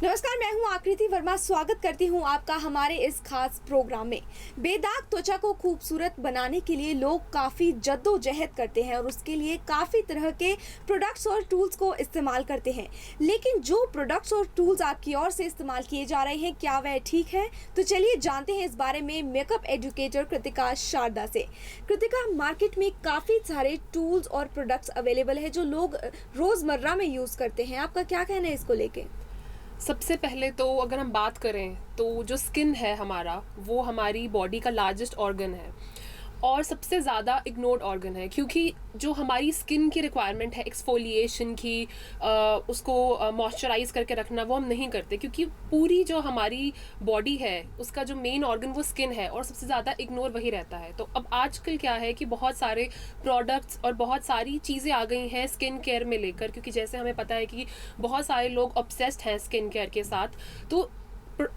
नमस्कार, मैं हूं आकृति वर्मा। स्वागत करती हूं आपका हमारे इस खास प्रोग्राम में। बेदाग त्वचा को खूबसूरत बनाने के लिए लोग काफ़ी जद्दोजहद करते हैं और उसके लिए काफ़ी तरह के प्रोडक्ट्स और टूल्स को इस्तेमाल करते हैं। लेकिन जो प्रोडक्ट्स और टूल्स आपकी ओर से इस्तेमाल किए जा रहे हैं, क्या वह ठीक है? तो चलिए जानते हैं इस बारे में मेकअप एजुकेटर कृतिका शारदा से। कृतिका, मार्केट में काफ़ी सारे टूल्स और प्रोडक्ट्स अवेलेबल है जो लोग रोज़मर्रा में यूज़ करते हैं। आपका क्या कहना है इसको लेके? सबसे पहले तो अगर हम बात करें तो जो स्किन है हमारा, वो हमारी बॉडी का लार्जेस्ट ऑर्गन है और सबसे ज़्यादा इग्नोर्ड ऑर्गन है, क्योंकि जो हमारी स्किन की रिक्वायरमेंट है एक्सफोलिएशन की, उसको मॉइस्चराइज करके रखना, वो हम नहीं करते, क्योंकि पूरी जो हमारी बॉडी है उसका जो मेन ऑर्गन वो स्किन है और सबसे ज़्यादा इग्नोर वही रहता है। तो अब आजकल क्या है कि बहुत सारे प्रोडक्ट्स और बहुत सारी चीज़ें आ गई हैं स्किन केयर में लेकर, क्योंकि जैसे हमें पता है कि बहुत सारे लोग ऑब्सेस्ड हैं स्किन केयर के साथ। तो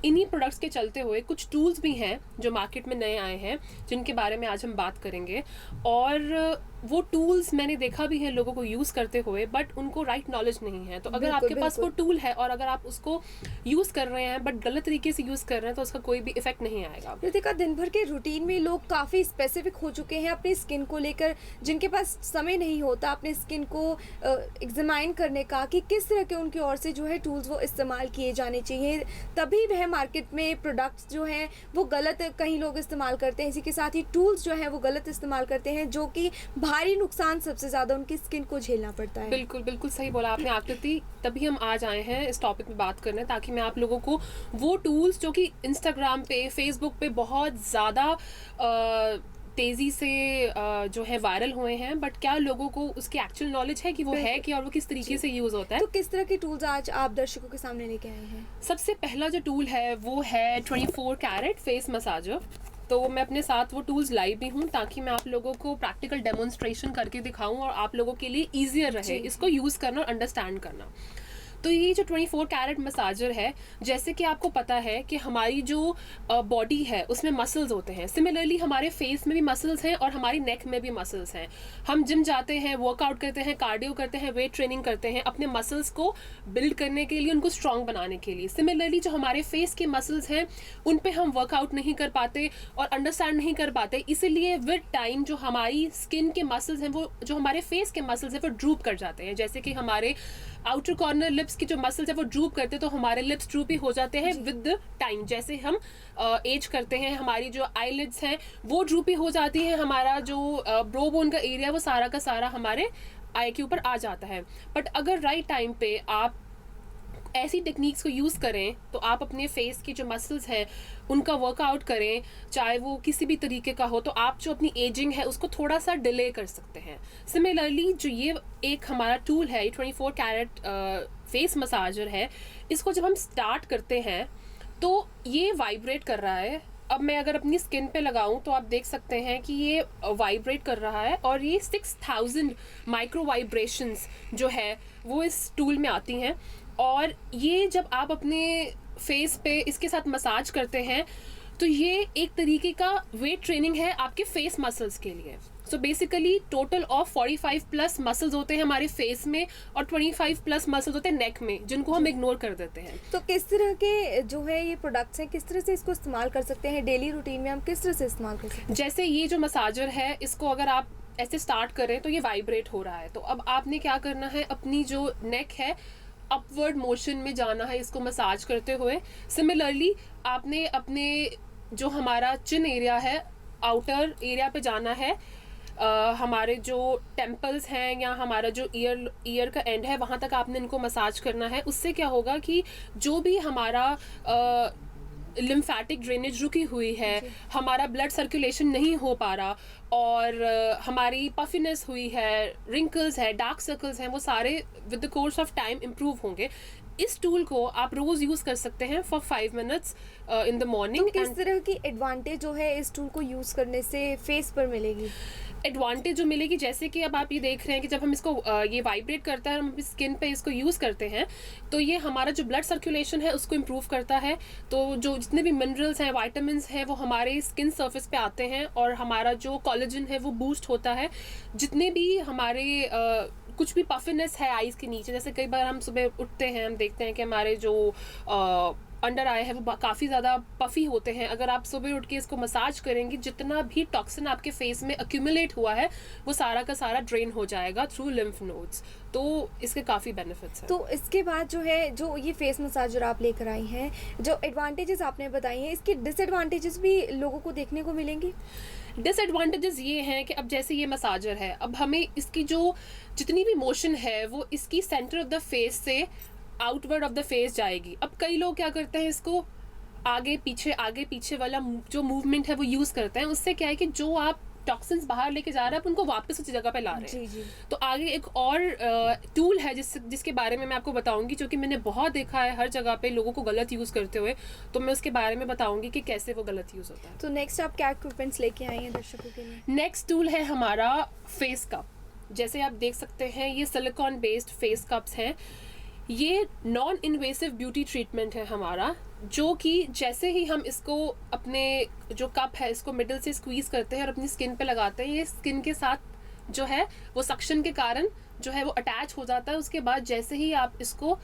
इन्हीं प्रोडक्ट्स के चलते हुए कुछ टूल्स भी हैं जो मार्केट में नए आए हैं, जिनके बारे में आज हम बात करेंगे। और वो टूल्स मैंने देखा भी है लोगों को यूज़ करते हुए, बट उनको राइट नॉलेज नहीं है। तो अगर आपके पास वो टूल है और अगर आप उसको यूज़ कर रहे हैं बट गलत तरीके से यूज़ कर रहे हैं, तो उसका कोई भी इफेक्ट नहीं आएगा। कृतिका, दिन भर के रूटीन में लोग काफ़ी स्पेसिफिक हो चुके हैं अपनी स्किन को लेकर, जिनके पास समय नहीं होता अपने स्किन को एग्जामाइन करने का कि किस तरह के उनकी ओर से जो है टूल्स वो इस्तेमाल किए जाने चाहिए। तभी वह मार्केट में प्रोडक्ट्स जो हैं वो गलत कहीं लोग इस्तेमाल करते हैं, इसी के साथ ही टूल्स जो हैं वो गलत इस्तेमाल करते हैं, जो कि भारी नुकसान सबसे ज़्यादा उनकी स्किन को झेलना पड़ता है। बिल्कुल बिल्कुल सही बोला आपने आकृति। तभी हम आज आए हैं इस टॉपिक पे बात करने, ताकि मैं आप लोगों को वो टूल्स जो कि इंस्टाग्राम पे, फेसबुक पे बहुत ज़्यादा तेज़ी से जो है वायरल हुए हैं, बट क्या लोगों को उसकी एक्चुअल नॉलेज है कि वो है कि और वो किस तरीके से यूज़ होता है। तो किस तरह के टूल्स आज आप दर्शकों के सामने लेके आए हैं? सबसे पहला जो टूल है वो है 24 कैरेट फेस मसाजर। तो मैं अपने साथ वो टूल्स लाई भी हूँ ताकि मैं आप लोगों को प्रैक्टिकल डेमोन्स्ट्रेशन करके दिखाऊं और आप लोगों के लिए ईजियर रहे इसको यूज़ करना और अंडरस्टैंड करना। तो ये जो 24 कैरेट मसाजर है, जैसे कि आपको पता है कि हमारी जो बॉडी है उसमें मसल्स होते हैं। सिमिलरली हमारे फेस में भी मसल्स हैं और हमारी नेक में भी मसल्स हैं। हम जिम जाते हैं, वर्कआउट करते हैं, कार्डियो करते हैं, वेट ट्रेनिंग करते हैं अपने मसल्स को बिल्ड करने के लिए, उनको स्ट्रॉन्ग बनाने के लिए। सिमिलरली जो हमारे फेस के मसल्स हैं उन पे हम वर्कआउट नहीं कर पाते और अंडरस्टैंड नहीं कर पाते, इसीलिए विद टाइम जो हमारी स्किन के मसल्स हैं, वो जो हमारे फेस के मसल्स हैं वो ड्रूप कर जाते हैं। जैसे कि हमारे आउटर कॉर्नर लिप्स की जो मसल्स है वो ड्रूप करते हैं, तो हमारे लिप्स ड्रूपी हो जाते हैं विद टाइम। जैसे हम एज करते हैं, हमारी जो आईलिड्स हैं वो ड्रूपी हो जाती है, हमारा जो ब्रो बोन का एरिया वो सारा का सारा हमारे आई के ऊपर आ जाता है। बट अगर राइट टाइम पे आप ऐसी टेक्निक्स को यूज़ करें तो आप अपने फेस की जो मसल्स हैं उनका वर्कआउट करें, चाहे वो किसी भी तरीके का हो, तो आप जो अपनी एजिंग है उसको थोड़ा सा डिले कर सकते हैं। सिमिलरली जो ये एक हमारा टूल है, 24 कैरेट फेस मसाजर है, इसको जब हम स्टार्ट करते हैं तो ये वाइब्रेट कर रहा है। अब मैं अगर अपनी स्किन पे लगाऊं तो आप देख सकते हैं कि ये वाइब्रेट कर रहा है और ये 6000 माइक्रो वाइब्रेशंस जो है वो इस टूल में आती हैं। और ये जब आप अपने फेस पे इसके साथ मसाज करते हैं तो ये एक तरीके का वेट ट्रेनिंग है आपके फेस मसल्स के लिए। So basically total of 45 plus muscles होते हैं हमारे फेस में और 25 प्लस मसल्स होते हैं नेक में, जिनको हम इग्नोर कर देते हैं। तो किस तरह के जो है ये प्रोडक्ट्स हैं, किस तरह से इसको इस्तेमाल कर सकते हैं डेली रूटीन में? हम किस तरह से इस्तेमाल कर सकते हैं? जैसे ये जो मसाजर है, इसको अगर आप ऐसे स्टार्ट करें तो ये वाइब्रेट हो रहा है। तो अब आपने क्या करना है, अपनी जो नेक है अपवर्ड मोशन में जाना है इसको मसाज करते हुए। सिमिलरली आपने अपने जो हमारा चिन एरिया है, आउटर एरिया पे जाना है। हमारे जो टेम्पल्स हैं या हमारा जो ईयर का एंड है, वहाँ तक आपने इनको मसाज करना है। उससे क्या होगा कि जो भी हमारा लिम्फेटिक ड्रेनेज रुकी हुई है, हमारा ब्लड सर्कुलेशन नहीं हो पा रहा और हमारी पफिनेस हुई है, रिंकल्स है, डार्क सर्कल्स हैं, वो सारे with the course of time improve होंगे। इस टूल को आप रोज यूज कर सकते हैं for 5 minutes in the morning. तो किस तरह की एडवांटेज जो है इस टूल को यूज करने से फेस पर मिलेगी? एडवांटेज जो मिलेगी, जैसे कि अब आप ये देख रहे हैं कि जब हम इसको ये वाइब्रेट करता है, हम अपनी स्किन पे इसको यूज़ करते हैं, तो ये हमारा जो ब्लड सर्कुलेशन है उसको इम्प्रूव करता है। तो जो जितने भी मिनरल्स हैं, वाइटामिन्स हैं, वो हमारे स्किन सरफेस पे आते हैं और हमारा जो कोलेजन है वो बूस्ट होता है। जितने भी हमारे कुछ भी पफिनेस है आईज के नीचे, जैसे कई बार हम सुबह उठते हैं, हम देखते हैं कि हमारे जो अंडर आई है वो काफ़ी ज़्यादा पफ़ी होते हैं। अगर आप सुबह उठ के इसको मसाज करेंगे, जितना भी टॉक्सिन आपके फेस में एक्यूमुलेट हुआ है वो सारा का सारा ड्रेन हो जाएगा थ्रू लिम्फ नोड्स। तो इसके काफ़ी बेनिफिट्स हैं। तो इसके बाद जो है, जो ये फेस मसाजर आप लेकर आई हैं, जो एडवांटेजेस आपने बताई हैं, इसके डिसएडवांटेजेस भी लोगों को देखने को मिलेंगे? डिसएडवांटेजेस ये हैं कि अब जैसे ये मसाजर है, अब हमें इसकी जो जितनी भी मोशन है वो इसकी सेंटर ऑफ द फेस से आउटवर्ड ऑफ द फेस जाएगी। अब कई लोग क्या करते हैं, इसको आगे पीछे वाला जो मूवमेंट है वो यूज़ करते हैं। उससे क्या है कि जो आप टॉक्सिन्स बाहर लेके जा रहे हैं, आप उनको वापस उसी जगह पे ला रहे हैं। जी जी। तो आगे एक और टूल है जिसके बारे में मैं आपको बताऊंगी, जो कि मैंने बहुत देखा है हर जगह पे लोगों को गलत यूज़ करते हुए। तो मैं उसके बारे में बताऊंगी कि कैसे वो गलत यूज़ होता है। तो नेक्स्ट आप क्या इक्विपमेंट्स लेके आई हैं दर्शकों के लिए? नेक्स्ट टूल है हमारा फेस कप। जैसे आप देख सकते हैं, ये सिलिकॉन बेस्ड फेस कप्स हैं। ये नॉन इन्वेसिव ब्यूटी ट्रीटमेंट है हमारा, जो कि जैसे ही हम इसको अपने जो कप है इसको मिडल से स्क्वीज़ करते हैं और अपनी स्किन पे लगाते हैं, ये स्किन के साथ जो है वो सक्शन के कारण जो है वो अटैच हो जाता है। उसके बाद जैसे ही आप इसको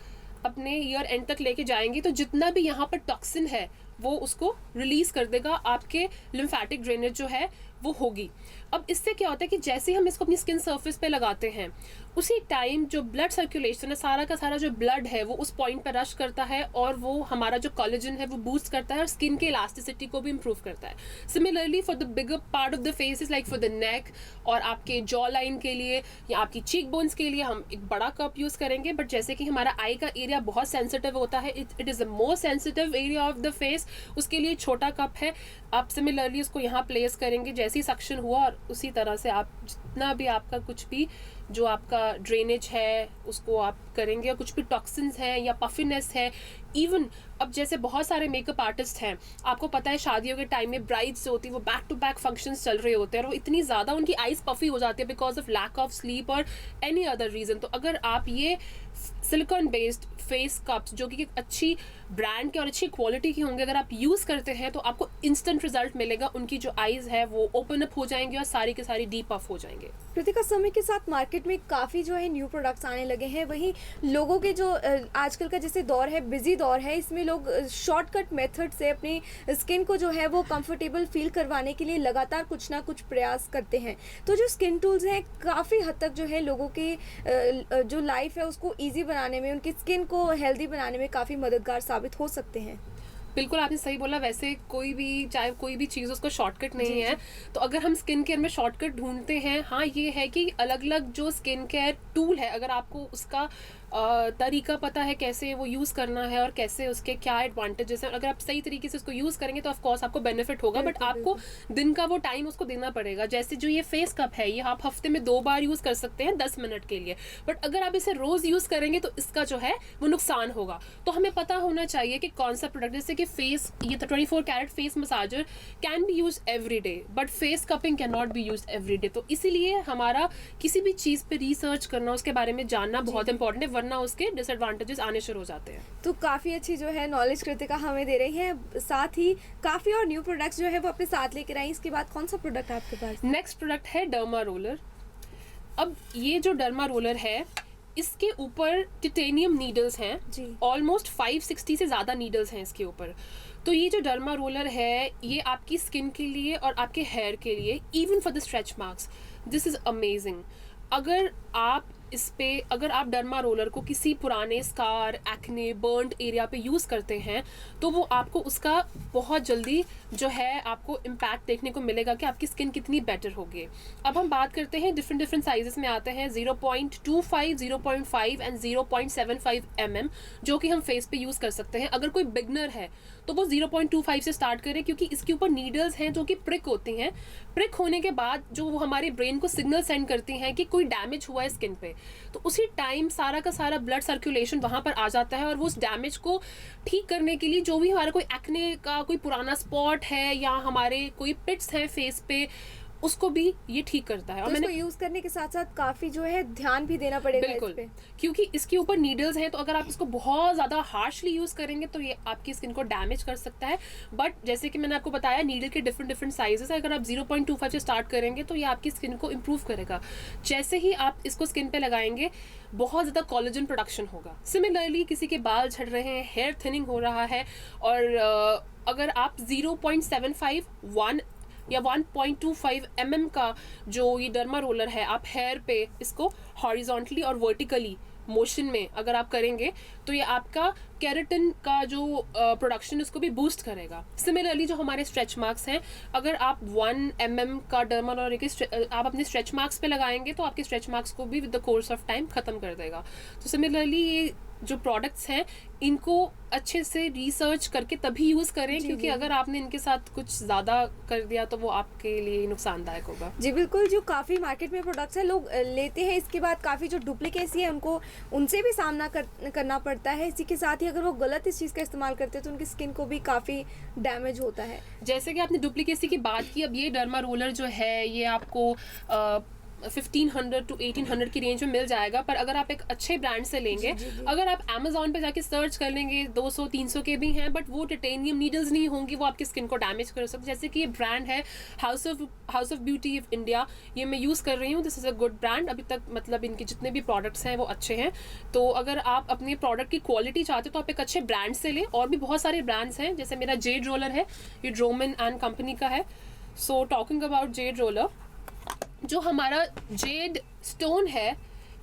अपने ईयर एंड तक लेके जाएंगे तो जितना भी यहाँ पर टॉक्सिन है वो उसको रिलीज़ कर देगा, आपके लिम्फेटिक ड्रेनेज जो है वो होगी। अब इससे क्या होता है कि जैसे हम इसको अपनी स्किन सरफेस पे लगाते हैं, उसी टाइम जो ब्लड सर्कुलेशन है, सारा का सारा जो ब्लड है वो उस पॉइंट पर रश करता है और वो हमारा जो कोलेजन है वो बूस्ट करता है और स्किन के इलास्टिसिटी को भी इम्प्रूव करता है। Similarly for the bigger part of the face is like for the neck और आपके जॉ लाइन के लिए या आपकी चीक बोन्स के लिए हम एक बड़ा कप यूज़ करेंगे। बट जैसे कि हमारा आई का एरिया बहुत सेंसिटिव होता है, it is the most sensitive area of the face, उसके लिए छोटा कप है। आप सिमिलरली उसको यहाँ प्लेस करेंगे, जैसे ही सक्शन हुआ और उसी तरह से आप जितना भी आपका कुछ भी जो आपका ड्रेनेज है उसको आप करेंगे। और कुछ भी टॉक्सिन्स हैं या पफिनेस है, इवन अब जैसे बहुत सारे मेकअप आर्टिस्ट हैं, आपको पता है शादियों के टाइम में ब्राइड्स होती है वो बैक टू बैक फंक्शंस चल रहे होते हैं और वो इतनी ज़्यादा उनकी आईज पफी हो जाती है because of lack of sleep और एनी अदर रीज़न। तो अगर आप ये सिलिकॉन बेस्ड फेस कप्स जो कि एक अच्छी ब्रांड के और अच्छी क्वालिटी के होंगे, अगर आप यूज़ करते हैं तो आपको इंस्टेंट रिजल्ट मिलेगा। उनकी जो आईज है वो ओपन अप हो जाएंगे और सारी के सारी डीप अप हो जाएंगे। कृतिका, समय के साथ मार्केट में काफ़ी जो है न्यू प्रोडक्ट्स आने लगे हैं, वहीं लोगों के जो आजकल का जैसे दौर है, बिजी दौर है, इसमें लोग शॉर्टकट मेथड से अपनी स्किन को जो है वो कंफर्टेबल फील करवाने के लिए लगातार कुछ ना कुछ प्रयास करते हैं। तो जो स्किन टूल्स हैं काफ़ी हद तक जो है लोगों की जो लाइफ है उसको ईजी बनाने में, उनकी स्किन को हेल्दी बनाने में काफ़ी मददगार साबित हो सकते हैं। बिल्कुल आपने सही बोला। वैसे कोई भी चाहे कोई भी चीज़ उसको शॉर्टकट नहीं है। तो अगर हम स्किन केयर में शॉर्टकट ढूंढते हैं, हाँ ये है कि अलग अलग जो स्किन केयर टूल है, अगर आपको उसका तरीका पता है कैसे वो यूज़ करना है और कैसे उसके क्या एडवांटेजेस हैं, अगर आप सही तरीके से उसको यूज़ करेंगे तो ऑफ कोर्स आपको बेनिफिट होगा। बट आपको दिन का वो टाइम उसको देना पड़ेगा। जैसे जो ये फेस कप है, ये आप हफ्ते में 2 बार यूज़ कर सकते हैं 10 मिनट के लिए। बट अगर आप इसे रोज़ यूज़ करेंगे तो इसका जो है वो नुकसान होगा। तो हमें पता होना चाहिए कि कौन सा प्रोडक्ट, जैसे कि फेस, ये 24 carat face massager can be use every day but face cupping can not be use every day. तो इसीलिए हमारा किसी भी चीज़ पे रिसर्च करना, उसके बारे में जानना बहुत इंपॉर्टेंट है, वरना उसके डिसएडवांटेजेस आने शुरू हो जाते हैं। तो काफ़ी अच्छी जो है नॉलेज कृतिका हमें दे रही है, साथ ही काफ़ी और न्यू प्रोडक्ट्स जो है वो अपने साथ लेकर आई। इसके बाद कौन सा प्रोडक्ट आपके पास? नेक्स्ट प्रोडक्ट है डर्मा रोलर। अब ये जो डर्मा रोलर है, इसके ऊपर टिटेनियम नीडल्स हैं, ऑलमोस्ट 560 से ज़्यादा नीडल्स हैं इसके ऊपर। तो ये जो डर्मा रोलर है ये आपकी स्किन के लिए और आपके हेयर के लिए, even for the stretch marks, this is amazing. अगर आप डर्मा रोलर को किसी पुराने स्कार, एक्ने, बर्न्ड एरिया पे यूज़ करते हैं तो वो आपको उसका बहुत जल्दी जो है आपको इम्पैक्ट देखने को मिलेगा कि आपकी स्किन कितनी बेटर होगी। अब हम बात करते हैं डिफरेंट साइजेस में आते हैं, 0.25, 0.5 एंड 0.75 mm, जो कि हम फेस पे यूज़ कर सकते हैं। अगर कोई बिगनर है तो वो 0.25 से स्टार्ट करें, क्योंकि इसके ऊपर नीडल्स हैं जो कि प्रिक होती हैं। प्रिक होने के बाद जो वो हमारे ब्रेन को सिग्नल सेंड करती हैं कि कोई डैमेज हुआ है स्किन पे, तो उसी टाइम सारा का सारा ब्लड सर्कुलेशन वहाँ पर आ जाता है और वो उस डैमेज को ठीक करने के लिए, जो भी हमारा कोई एक्ने का कोई पुराना स्पॉट है या हमारे कोई पिट्स हैं फेस पे, उसको भी ये ठीक करता है। तो और मैंने इसको यूज करने के साथ साथ काफी जो है ध्यान भी देना पड़ेगा बिल्कुल इस पे। क्योंकि इसके ऊपर नीडल्स हैं, तो अगर आप इसको बहुत ज़्यादा हार्शली यूज़ करेंगे तो ये आपकी स्किन को डैमेज कर सकता है। बट जैसे कि मैंने आपको बताया, नीडल के डिफरेंट डिफरेंट साइजेस है। अगर आप 0.25 से स्टार्ट करेंगे तो ये आपकी स्किन को इम्प्रूव करेगा। जैसे ही आप इसको स्किन पे लगाएंगे बहुत ज़्यादा कोलेजन प्रोडक्शन होगा। सिमिलरली किसी के बाल झड़ रहे हैं, हेयर थिनिंग हो रहा है, और अगर आप 0.75 1 या 1.25 का जो ये डर्मा रोलर है, आप हेयर पे इसको हॉरिजॉन्टली और वर्टिकली मोशन में अगर आप करेंगे तो ये आपका केराटिन का जो प्रोडक्शन उसको भी बूस्ट करेगा। सिमिलरली जो हमारे स्ट्रेच मार्क्स हैं, अगर आप 1 का डर्मा रोलर आप अपने स्ट्रेच मार्क्स पे लगाएंगे तो आपके स्ट्रेच मार्क्स को भी with the course of time खत्म कर देगा। तो सिमिलरली ये जो प्रोडक्ट्स हैं इनको अच्छे से रिसर्च करके तभी यूज़ करें, क्योंकि अगर आपने इनके साथ कुछ ज़्यादा कर दिया तो वो आपके लिए नुकसानदायक होगा। जी बिल्कुल, जो काफ़ी मार्केट में प्रोडक्ट्स हैं लोग लेते हैं, इसके बाद काफ़ी जो डुप्लीकेसी है उनको उनसे भी सामना करना पड़ता है। इसी के साथ ही अगर वो गलत इस चीज़ का इस्तेमाल करते हैं तो उनकी स्किन को भी काफ़ी डैमेज होता है। जैसे कि आपने डुप्लीकेसी की बात की, अब ये डर्मा रोलर जो है ये आपको 1500 to 1800 की रेंज में मिल जाएगा। पर अगर आप एक अच्छे ब्रांड से लेंगे, अगर आप अमेजोन पे जाके सर्च कर लेंगे 200-300 के भी हैं, बट वो टाइटेनियम नीडल्स नहीं होंगी, वो आपकी स्किन को डैमेज कर सकते। जैसे कि ये ब्रांड है house of beauty of India, ये मैं यूज़ कर रही हूँ। This is a good brand. अभी तक मतलब इनके जितने भी प्रोडक्ट्स हैं वो अच्छे हैं। तो अगर आप अपने प्रोडक्ट की क्वालिटी चाहते हो तो आप एक अच्छे ब्रांड से लें। और भी बहुत सारे ब्रांड्स हैं, जैसे मेरा जेड रोलर है, ये ड्रोमन एंड कंपनी का है। So talking about Z roller, जो हमारा जेड स्टोन है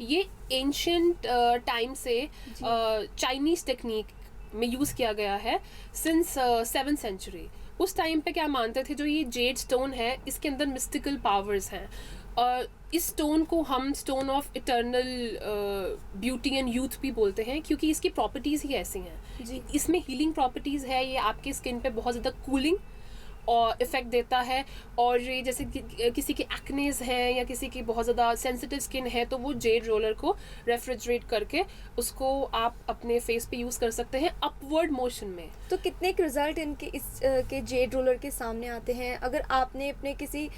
ये एंशियंट टाइम से चाइनीज टेक्निक में यूज़ किया गया है सिंस 7th सेंचुरी। उस टाइम पे क्या मानते थे, जो ये जेड स्टोन है इसके अंदर मिस्टिकल पावर्स हैं। और इस स्टोन को हम stone of eternal beauty and youth भी बोलते हैं, क्योंकि इसकी प्रॉपर्टीज़ ही ऐसी हैं जी। इसमें हीलिंग प्रॉपर्टीज़ है, ये आपके स्किन पे बहुत ज़्यादा कूलिंग और इफ़ेक्ट देता है। और ये जैसे किसी के एक्नेज हैं या किसी की बहुत ज़्यादा सेंसिटिव स्किन है तो वो जेड रोलर को रेफ्रिजरेट करके उसको आप अपने फेस पे यूज़ कर सकते हैं अपवर्ड मोशन में। तो कितने रिजल्ट इनके इस के जेड रोलर के सामने आते हैं? अगर आपने अपने किसी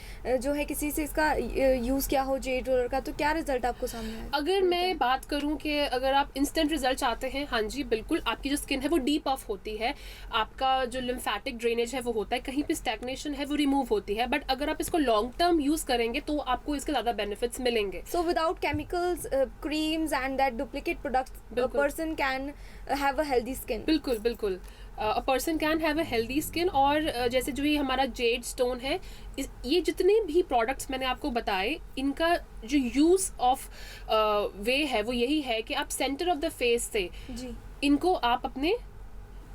से इसका यूज़ किया हो जेड रोलर का, तो क्या रिजल्ट आपको सामने आए? अगर मैं बात करूं कि अगर आप इंस्टेंट रिजल्ट चाहते हैं, हाँ जी बिल्कुल, आपकी जो स्किन है वो डीप ऑफ होती है, आपका जो लिम्फेटिक ड्रेनेज है वो होता है, कहीं पे स्टैग्नेशन है वो रिमूव होती है। बट अगर आप इसको लॉन्ग टर्म यूज़ करेंगे तो आपको इसके ज़्यादा बेनिफिट्स मिलेंगे। So without chemicals, creams and that duplicate products, a person can have a healthy skin. बिल्कुल बिल्कुल, a person can have a healthy skin. और जैसे जो ये हमारा जेड स्टोन है, ये जितने भी प्रोडक्ट्स मैंने आपको बताए, इनका जो यूज़ ऑफ वे है वो यही है कि आप सेंटर ऑफ द फेस से जी इनको आप अपने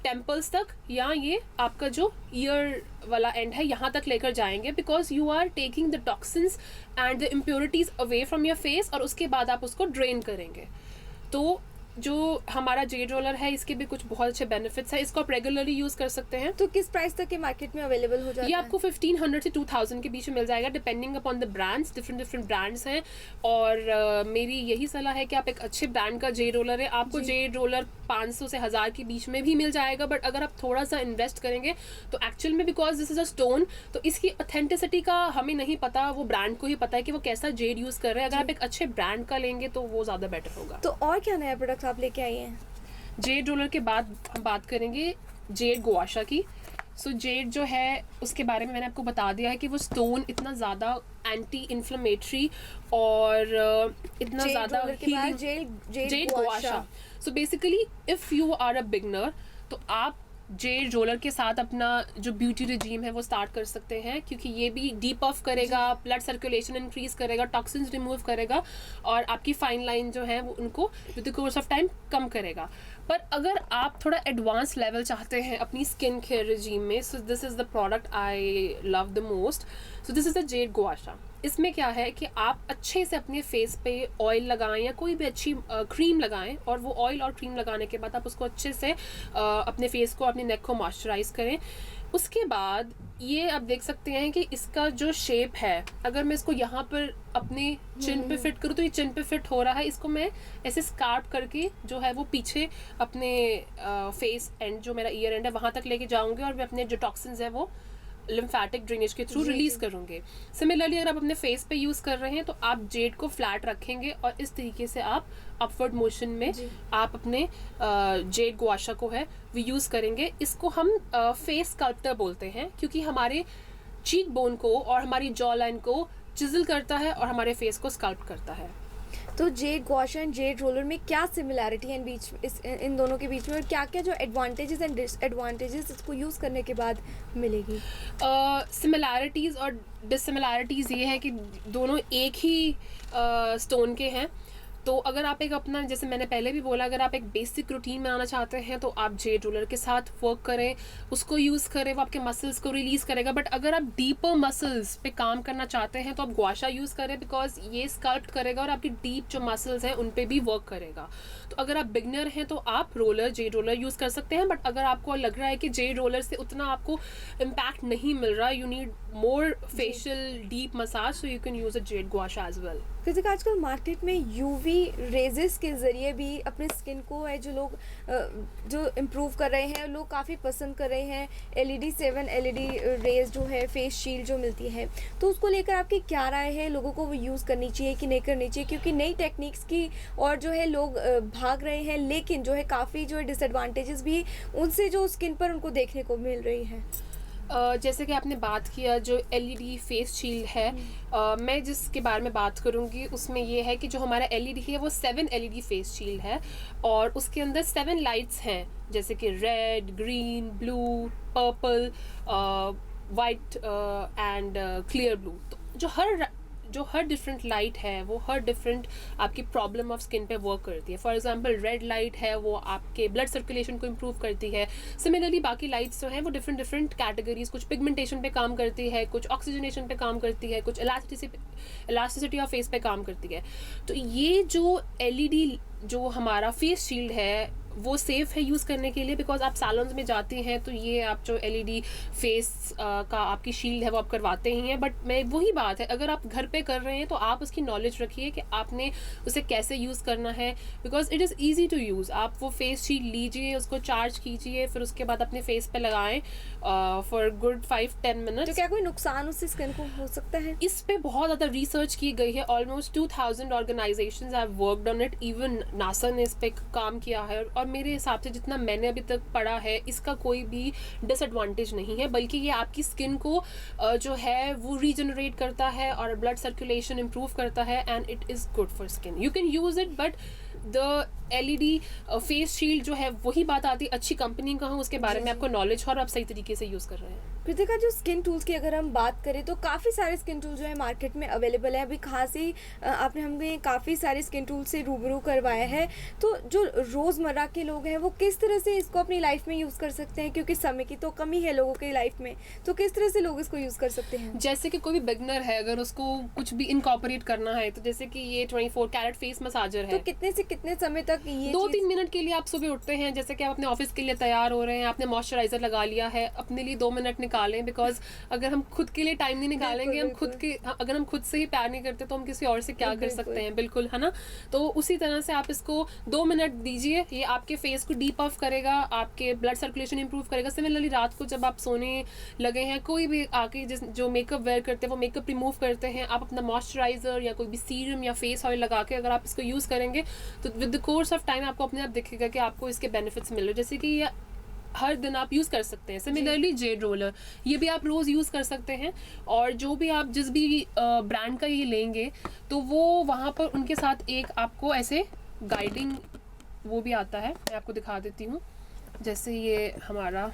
टेम्पल्स तक या ये आपका जो ईयर वाला एंड है यहाँ तक लेकर जाएंगे, because you are taking the toxins and the impurities away from your face, और उसके बाद आप उसको ड्रेन करेंगे। तो जो हमारा जेड रोलर है इसके भी कुछ बहुत अच्छे बेनिफिट्स हैं, इसको आप रेगुलरली यूज़ कर सकते हैं। तो किस प्राइस तक के मार्केट में अवेलेबल हो जाता है? ये आपको 1500 से 2000 के बीच में मिल जाएगा, depending upon the brands. Different brands हैं। और मेरी यही सलाह है कि आप एक अच्छे ब्रांड का जेड रोलर है, आपको जेड रोलर 500 से 1000 के बीच में भी मिल जाएगा। बट अगर आप थोड़ा सा इन्वेस्ट करेंगे तो एक्चुअल में, because this is a stone, तो इसकी ऑथेंटिसिटी का हमें नहीं पता, वो ब्रांड को ही पता है कि वो कैसा जेड यूज़ कर रहे हैं। अगर आप एक अच्छे ब्रांड का लेंगे तो वो ज़्यादा बेटर होगा। तो और क्या नया प्रोडक्ट्स आप लेके आई हैं? जेड रोलर के बाद हम बात करेंगे जेड गुआशा की। सो जेड जो है उसके बारे में मैंने आपको बता दिया है कि वो स्टोन इतना ज़्यादा एंटी इन्फ्लेमेटरी और इतना ज़्यादा jade gua sha. So basically if you are a beginner तो आप जेड रोलर के साथ अपना जो ब्यूटी रिजीम है वो स्टार्ट कर सकते हैं, क्योंकि ये भी डीप ऑफ करेगा, ब्लड सर्कुलेशन इंक्रीज करेगा, टॉक्सिन्स रिमूव करेगा और आपकी फाइन लाइन जो है वो उनको with the course of time कम करेगा। पर अगर आप थोड़ा एडवांस लेवल चाहते हैं अपनी स्किन केयर रिजीम में, so this is the product I love the most. So this is the jade gua sha. इसमें क्या है कि आप अच्छे से अपने फेस पे ऑयल लगाएं या कोई भी अच्छी क्रीम लगाएं, और वो ऑयल और क्रीम लगाने के बाद आप उसको अच्छे से अपने फेस को, अपने नेक को मॉइस्चराइज करें। उसके बाद ये आप देख सकते हैं कि इसका जो शेप है, अगर मैं इसको यहाँ पर अपने चिन पे फिट करूँ तो ये चिन पे फिट हो रहा है। इसको मैं ऐसे स्कार्प करके जो है वो पीछे अपने फेस एंड जो मेरा ईयर एंड है वहाँ तक लेके जाऊँगी, और मैं अपने जो टॉक्सिन्स है वो लिम्फेटिक ड्रेनेज के थ्रू रिलीज करोगे। सिमिलरली अगर आप अपने फेस पे यूज कर रहे हैं तो आप जेड को फ्लैट रखेंगे और इस तरीके से आप अपवर्ड मोशन में आप अपने जेड गुआशा को है वो यूज करेंगे। इसको हम फेस स्कल्प्टर बोलते हैं क्योंकि हमारे चीक बोन को और हमारी जॉ लाइन को चिजल करता है और हमारे फेस को स्कल्प्ट करता है। तो जेड गुआशा एंड जेड रोलर में क्या सिमिलैरिटी है इन दोनों के बीच में, और क्या क्या जो एडवांटेजेस एंड डिसएडवांटेजेस इसको यूज़ करने के बाद मिलेगी? सिमिलैरिटीज़ और डिससिमिलैरिटीज़ ये है कि दोनों एक ही स्टोन के हैं। तो अगर आप एक अपना, जैसे मैंने पहले भी बोला, अगर आप एक बेसिक रूटीन बनाना चाहते हैं तो आप जेड रोलर के साथ वर्क करें, उसको यूज़ करें, वो आपके मसल्स को रिलीज़ करेगा। बट अगर आप डीपर मसल्स पे काम करना चाहते हैं तो आप गुआशा यूज़ करें, बिकॉज ये स्कल्प्ट करेगा और आपकी डीप जो मसल्स हैं उन पे भी वर्क करेगा। तो अगर आप बिगनर हैं तो आप जेड रोलर यूज़ कर सकते हैं। बट अगर आपको लग रहा है कि जेड रोलर से उतना आपको इम्पैक्ट नहीं मिल रहा, you need more facial deep massage, so you can use a jade gua sha as well. क्योंकि आजकल मार्केट में यूवी रेजेस के ज़रिए भी अपने स्किन को है जो लोग जो इम्प्रूव कर रहे हैं, लोग काफ़ी पसंद कर रहे हैं। LED7 LED रेज जो है, फेस शील्ड जो मिलती है, तो उसको लेकर आपकी क्या राय है? लोगों को वो यूज़ करनी चाहिए कि नहीं करनी चाहिए? क्योंकि नई टेक्निक्स की और जो है लोग भाग रहे हैं, लेकिन जो है काफ़ी जो है डिसएडवांटेजेस भी उनसे जो स्किन पर उनको देखने को मिल रही है। जैसे कि आपने बात किया जो LED फेस शील्ड है, मैं जिसके बारे में बात करूँगी उसमें ये है कि जो हमारा LED है वो 7 LED फेस शील्ड है और उसके अंदर 7 लाइट्स हैं, जैसे कि red, green, blue, purple, white and clear blue. तो जो हर डिफरेंट लाइट है वो हर डिफरेंट आपकी प्रॉब्लम ऑफ स्किन पे वर्क करती है। फॉर एग्जांपल रेड लाइट है वो आपके ब्लड सर्कुलेशन को इम्प्रूव करती है। सिमिलरली बाकी लाइट्स जो हैं वो डिफरेंट कैटेगरीज, कुछ पिगमेंटेशन पे काम करती है, कुछ ऑक्सीजनेशन पे काम करती है, कुछ इलास्टिसिटी ऑफ फेस पे काम करती है। तो ये जो LED जो हमारा फेस शील्ड है वो सेफ़ है यूज़ करने के लिए, बिकॉज आप सैलून्स में जाते हैं तो ये आप जो LED फेस का आपकी शील्ड है वो आप करवाते ही हैं। बट मैं वही बात है, अगर आप घर पे कर रहे हैं तो आप उसकी नॉलेज रखिए कि आपने उसे कैसे यूज़ करना है, because it is easy to use. आप वो फेस शील्ड लीजिए, उसको चार्ज कीजिए, फिर उसके बाद अपने फेस पे लगाएं फॉर गुड 5-10 मिनट। तो क्या कोई नुकसान उससे स्किन को हो सकता है? इस पे बहुत ज़्यादा रिसर्च की गई है। Almost 2000 organisations have worked on it, even NASA ने इस पे काम किया है और मेरे हिसाब से जितना मैंने अभी तक पढ़ा है इसका कोई भी डिसएडवांटेज नहीं है, बल्कि ये आपकी स्किन को जो है वो रीजनरेट करता है और ब्लड सर्कुलेशन इम्प्रूव करता है and it is good for skin. You can use it, but the LED face shield जो है वही बात आती है अच्छी कंपनी का हो, उसके बारे में आपको नॉलेज हो और आप सही तरीके से यूज़ कर रहे हैं। कृतिका, जो स्किन टूल्स की अगर हम बात करें तो काफ़ी सारे स्किन टूल जो है मार्केट में अवेलेबल है। अभी खास ही आपने हमें काफ़ी सारे स्किन टूल से रूबरू करवाया है। तो जो रोज़मर्रा के लोग हैं वो किस तरह से इसको अपनी लाइफ में यूज़ कर सकते हैं, क्योंकि समय की तो कमी है लोगों की लाइफ में, तो किस तरह से लोग इसको यूज़ कर सकते हैं? जैसे कि कोई भी बिगनर है, अगर उसको कुछ भी इनकॉर्पोरेट करना है, तो जैसे कि ये 24 कैरेट फेस मसाजर है, तो कितने से कितने समय तक ये 2-3 मिनट के लिए आप सुबह उठते हैं, जैसे कि आप अपने ऑफिस के लिए तैयार हो रहे हैं, आपने मॉइस्चराइजर लगा लिया है, अपने लिए 2 मिनट निकालें, बिकॉज अगर हम खुद के लिए टाइम नहीं निकालेंगे, अगर हम खुद से ही प्यार नहीं करते तो हम किसी और से क्या कर सकते हैं? बिल्कुल, है ना। तो उसी तरह से आप इसको 2 मिनट दीजिए, ये आपके फेस को डीप अप करेगा, आपके ब्लड सर्कुलेशन इंप्रूव करेगा। सिमिलरली रात को जब आप सोने लगे हैं, कोई भी आके जो मेकअप वेयर करते हैं वो मेकअप रिमूव करते हैं, आप अपना मॉइस्चराइजर या कोई भी सीरम या फेस ऑयल लगा के अगर आप इसको यूज़ करेंगे तो with the course of time आपको अपने आप दिखेगा कि आपको इसके बेनिफिट्स मिल रहे हैं। जैसे कि ये हर दिन आप यूज़ कर सकते हैं। सिमिलरली जेड रोलर, ये भी आप रोज़ यूज़ कर सकते हैं और जो भी आप जिस भी ब्रांड का ये लेंगे तो वो वहाँ पर उनके साथ एक आपको ऐसे गाइडिंग वो भी आता है, मैं आपको दिखा देती हूँ। जैसे ये हमारा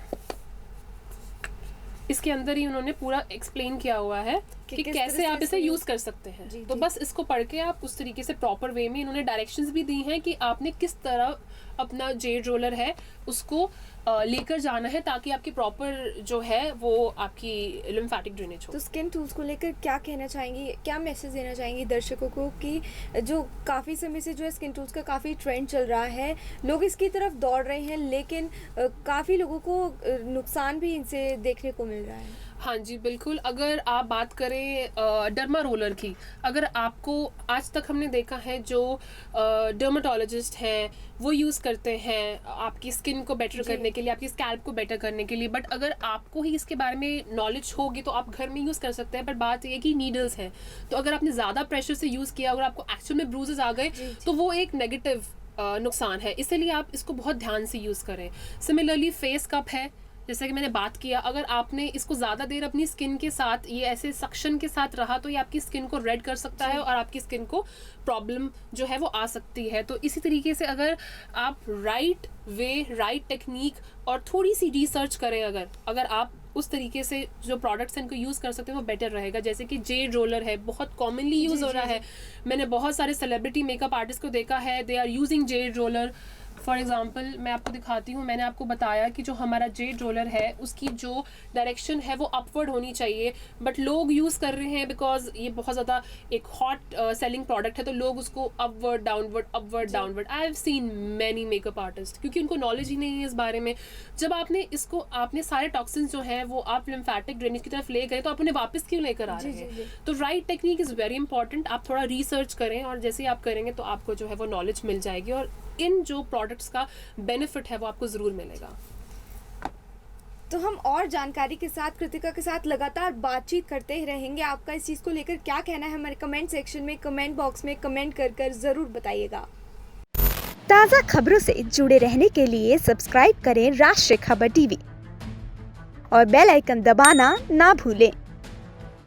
इसके अंदर ही उन्होंने पूरा एक्सप्लेन किया हुआ है कि कैसे आप इसे यूज़ कर सकते हैं। तो बस इसको पढ़ के आप उस तरीके से प्रॉपर वे में इन्होंने डायरेक्शंस भी दी हैं कि आपने किस तरह अपना जेड रोलर है उसको लेकर जाना है ताकि आपकी प्रॉपर जो है वो आपकी लिम्फेटिक ड्रेनेज हो। तो स्किन टूल्स को लेकर क्या कहना चाहेंगी, क्या मैसेज देना चाहेंगी दर्शकों को कि जो काफ़ी समय से जो है स्किन टूल्स का काफ़ी ट्रेंड चल रहा है, लोग इसकी तरफ दौड़ रहे हैं, लेकिन काफ़ी लोगों को नुकसान भी इनसे देखने को मिल रहा है? हाँ जी, बिल्कुल। अगर आप बात करें डर्मा रोलर की, अगर आपको आज तक हमने देखा है जो डर्माटोलॉजिस्ट हैं वो यूज़ करते हैं आपकी स्किन को बेटर करने के लिए, आपकी स्कैल्प को बेटर करने के लिए, बट अगर आपको ही इसके बारे में नॉलेज होगी तो आप घर में यूज़ कर सकते हैं। बट बात ये है कि नीडल्स हैं, तो अगर आपने ज़्यादा प्रेशर से यूज़ किया, अगर आपको एक्चुअल में ब्रूजेस आ गए तो वो एक नेगेटिव नुकसान है, इसलिए आप इसको बहुत ध्यान से यूज़ करें। सिमिलरली फेस कप है, जैसे कि मैंने बात किया, अगर आपने इसको ज़्यादा देर अपनी स्किन के साथ ये ऐसे सक्शन के साथ रहा तो ये आपकी स्किन को रेड कर सकता है और आपकी स्किन को प्रॉब्लम जो है वो आ सकती है। तो इसी तरीके से अगर आप राइट वे, राइट टेक्निक और थोड़ी सी रिसर्च करें, अगर आप उस तरीके से जो प्रोडक्ट्स हैं इनको यूज़ कर सकते हैं वो बेटर रहेगा। जैसे कि जेड रोलर है, बहुत कॉमनली यूज़ हो रहा है। मैंने बहुत सारे सेलिब्रिटी मेकअप आर्टिस्ट को देखा है, they are using jade roller. For example मैं आपको दिखाती हूँ, मैंने आपको बताया कि जो हमारा जेड रोलर है उसकी जो डायरेक्शन है वो अपवर्ड होनी चाहिए, बट लोग यूज़ कर रहे हैं बिकॉज ये बहुत ज़्यादा एक हॉट सेलिंग प्रोडक्ट है, तो लोग उसको upward downward. I have seen many makeup artist, क्योंकि उनको नॉलेज ही नहीं है इस बारे में। जब आपने सारे टॉक्सिन्स जो हैं वो आप लिम्फेटिक ड्रेनेज की तरफ ले गए तो आप उन्हें वापस क्यों लेकर आ रहे हैं? तो right technique is very important. आप थोड़ा रिसर्च करें और जैसे ही आप करेंगे तो आपको जो है वो नॉलेज मिल जाएगी और इन जो प्रोडक्ट्स का बेनिफिट है वो आपको ज़रूर मिलेगा। तो हम और जानकारी के साथ कृतिका के साथ लगातार बातचीत करते ही रहेंगे। आपका इस चीज़ को लेकर क्या कहना है हमारे कमेंट सेक्शन में, कमेंट बॉक्स में कमेंट कर ज़रूर बताइएगा। ताज़ा खबरों से जुड़े रहने के लिए सब्सक्राइब करें राष्ट्रीय खबर टीवी और बेल आइकन दबाना ना भूलें।